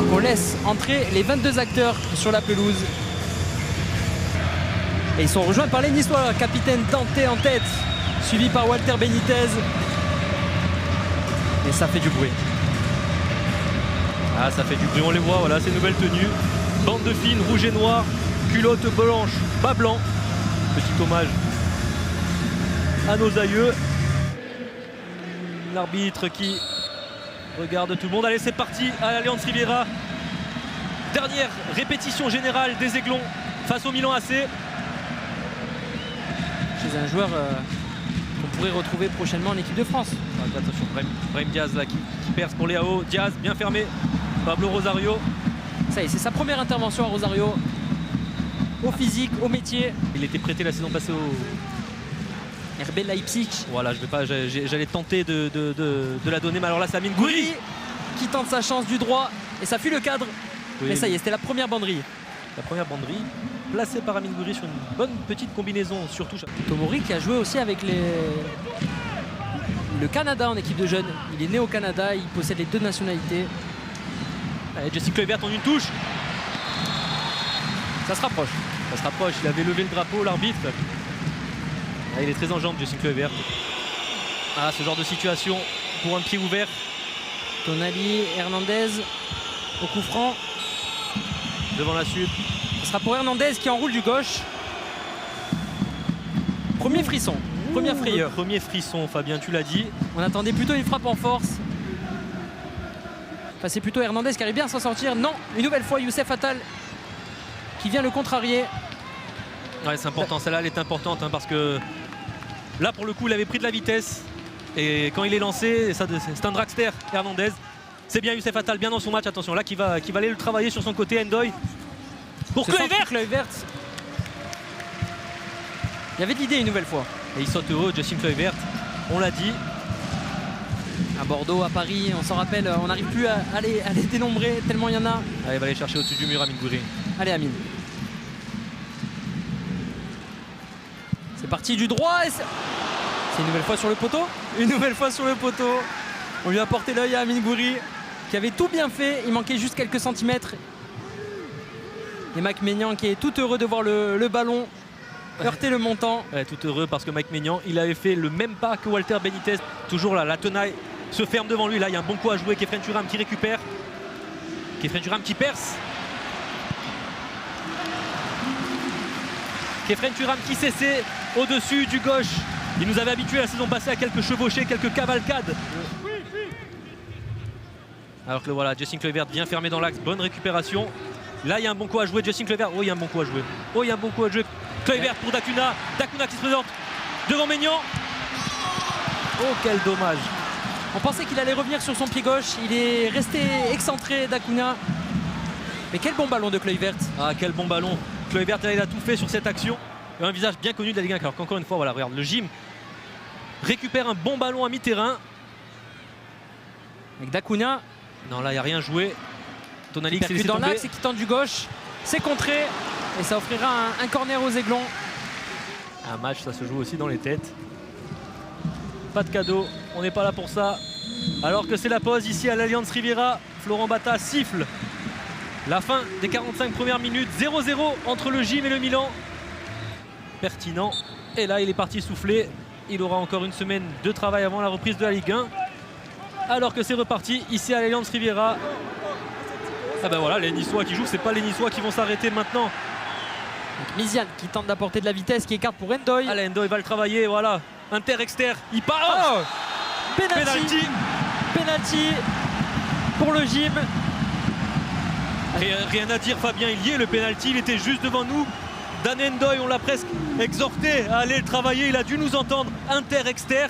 Donc on laisse entrer les 22 acteurs sur la pelouse. Et ils sont rejoints par les Niçois, capitaine Dante en tête, suivi par Walter Benitez. Et ça fait du bruit. Ah, ça fait du bruit, on les voit, voilà, ces nouvelles tenues. Bande de fines, rouge et noir, culotte blanche, bas blanc. Petit hommage à nos aïeux. L'arbitre qui regarde tout le monde. Allez, c'est parti à l'Allianz Riviera. Dernière répétition générale des Aiglons face au Milan AC. Chez un joueur qu'on pourrait retrouver prochainement en équipe de France. Ah, attention, Brahim Diaz là, qui perce pour Léao. Diaz bien fermé. Pablo Rosario. Ça y est, c'est sa première intervention à Rosario. Au physique, au métier. Il était prêté la saison passée au RB Leipzig. Voilà, j'allais tenter de la donner, mais alors là c'est Amine Gouiri qui tente sa chance du droit et ça fuit le cadre. Oui, mais ça y est, c'était la première banderie. La première banderie placée par Amine Gouiri sur une bonne petite combinaison surtout. Tomori qui a joué aussi avec le Canada en équipe de jeunes. Il est né au Canada, il possède les deux nationalités. Allez, Jesse Kluivert en une touche. Ça se rapproche. Ça se rapproche, il avait levé le drapeau, l'arbitre. Ah, il est très en jambes, Jesse Kluivert. Ah, ce genre de situation pour un pied ouvert. Tonali, Hernandez au coup franc. Devant la Sud. Ce sera pour Hernandez qui enroule du gauche. Premier frisson, première frayeur. Premier frisson, Fabien, tu l'as dit. On attendait plutôt une frappe en force. Enfin, c'est plutôt Hernandez qui arrive bien à s'en sortir. Non, une nouvelle fois Youssef Attal qui vient le contrarier. Ouais, c'est important, celle-là elle est importante hein, parce que là pour le coup il avait pris de la vitesse et quand il est lancé, c'est un dragster Hernandez. C'est bien Youssef Attal, bien dans son match, attention là qui va aller le travailler sur son côté. Ndoye pour Kluivert. Il y avait de l'idée une nouvelle fois. Et il saute heureux, Jesse Kluivert, on l'a dit. À Bordeaux, à Paris, on s'en rappelle, on n'arrive plus à les dénombrer tellement il y en a. Allez, il va aller chercher au-dessus du mur Amine Gouiri. Allez Amine. C'est parti du droit et c'est une nouvelle fois sur le poteau. Une nouvelle fois sur le poteau. On lui a porté l'œil à Amine Gouiri qui avait tout bien fait. Il manquait juste quelques centimètres. Et Mike Maignan qui est tout heureux de voir le ballon heurter le montant. Ouais, tout heureux parce que Mike Maignan, il avait fait le même pas que Walter Benitez. Toujours là, la tenaille se ferme devant lui. Là, il y a un bon coup à jouer. Khéphren Thuram qui récupère. Khéphren Thuram qui perce. Khéphren Thuram qui s'essaie au-dessus du gauche. Il nous avait habitués la saison passée à quelques chevauchées, quelques cavalcades. Alors que voilà, Jesse Kluivert bien fermé dans l'axe, bonne récupération. Là, il y a un bon coup à jouer, Jesse Kluivert. Oh, il y a un bon coup à jouer. Oh, il y a un bon coup à jouer. Kluivert pour Dacuna. Dacuna qui se présente devant Maignan. Oh, quel dommage. On pensait qu'il allait revenir sur son pied gauche. Il est resté excentré, Dacuna. Mais quel bon ballon de Kluivert. Ah, quel bon ballon. Kluivert, là, il a tout fait sur cette action. Et un visage bien connu de la Ligue 1. Alors qu'encore une fois, voilà, regarde, le gym récupère un bon ballon à mi-terrain. Avec Dacuna. Non, là, il n'y a rien joué. Tonali qui s'est laissé dans tomber. l'axe et qui tente du gauche. C'est contré. Et ça offrira un corner aux Aiglons. Un match, ça se joue aussi dans les têtes. Pas de cadeau, on n'est pas là pour ça. Alors que c'est la pause ici à l'Allianz Riviera. Florent Bata siffle la fin des 45 premières minutes. 0-0 entre le gym et le Milan. Pertinent. Et là, il est parti souffler. Il aura encore une semaine de travail avant la reprise de la Ligue 1. Alors que c'est reparti ici à l'Allianz Riviera. Ah ben voilà, les Niçois qui jouent, c'est pas les Niçois qui vont s'arrêter maintenant. Miziane qui tente d'apporter de la vitesse, qui écarte pour Ndoye. Allez, Ndoye va le travailler, voilà. Inter-exter, il part. Oh, penalty pour le gym. Rien à dire, Fabien, il y est le penalty, il était juste devant nous. Dan Ndoye, on l'a presque exhorté à aller le travailler, il a dû nous entendre. Inter-exter.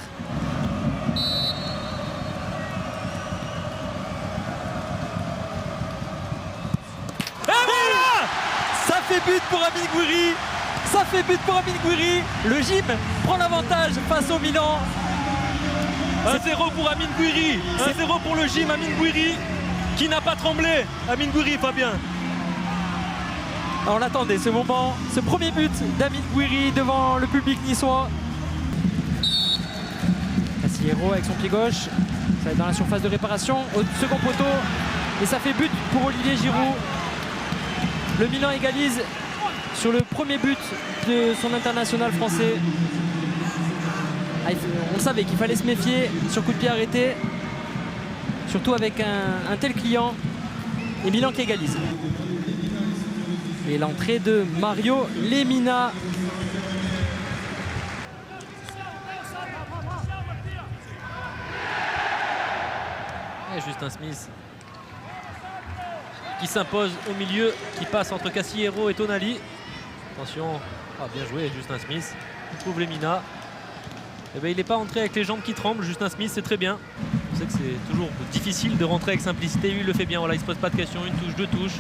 Ça fait but pour Amine Gouiri. Ça fait but pour Amine Gouiri. Le gym prend l'avantage face au Milan. 1-0 pour Amine Gouiri. 1-0 pour le gym, Amine Gouiri qui n'a pas tremblé. Amine Gouiri, Fabien. On l'attendait ce moment, ce premier but d'Amine Gouiri devant le public niçois. Cassiero avec son pied gauche. Ça va être dans la surface de réparation. Au second poteau. Et ça fait but pour Olivier Giroud. Le Milan égalise sur le premier but de son international français. On savait qu'il fallait se méfier sur coup de pied arrêté. Surtout avec un tel client. Et Milan qui égalise. Et l'entrée de Mario Lemina. Et Justin Smith qui s'impose au milieu, qui passe entre Castillejo et Tonali. Attention, bien joué Justin Smith. Il trouve Lemina. Eh ben, il n'est pas entré avec les jambes qui tremblent. Justin Smith, c'est très bien. On sait que c'est toujours difficile de rentrer avec simplicité. Lui, il le fait bien. Voilà, il ne se pose pas de questions. Une touche, deux touches.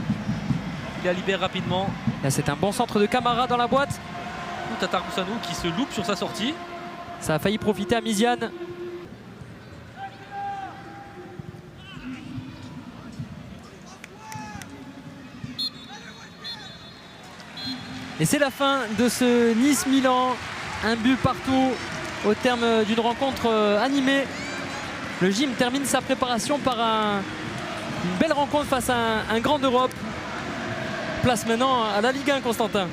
Il la libère rapidement. Là, c'est un bon centre de Camara dans la boîte. Tatar Boussanou qui se loupe sur sa sortie. Ça a failli profiter à Miziane. Et c'est la fin de ce Nice-Milan. Un but partout au terme d'une rencontre animée. Le gym termine sa préparation par une belle rencontre face à un grand d'Europe. Place maintenant à la Ligue 1, Constantin.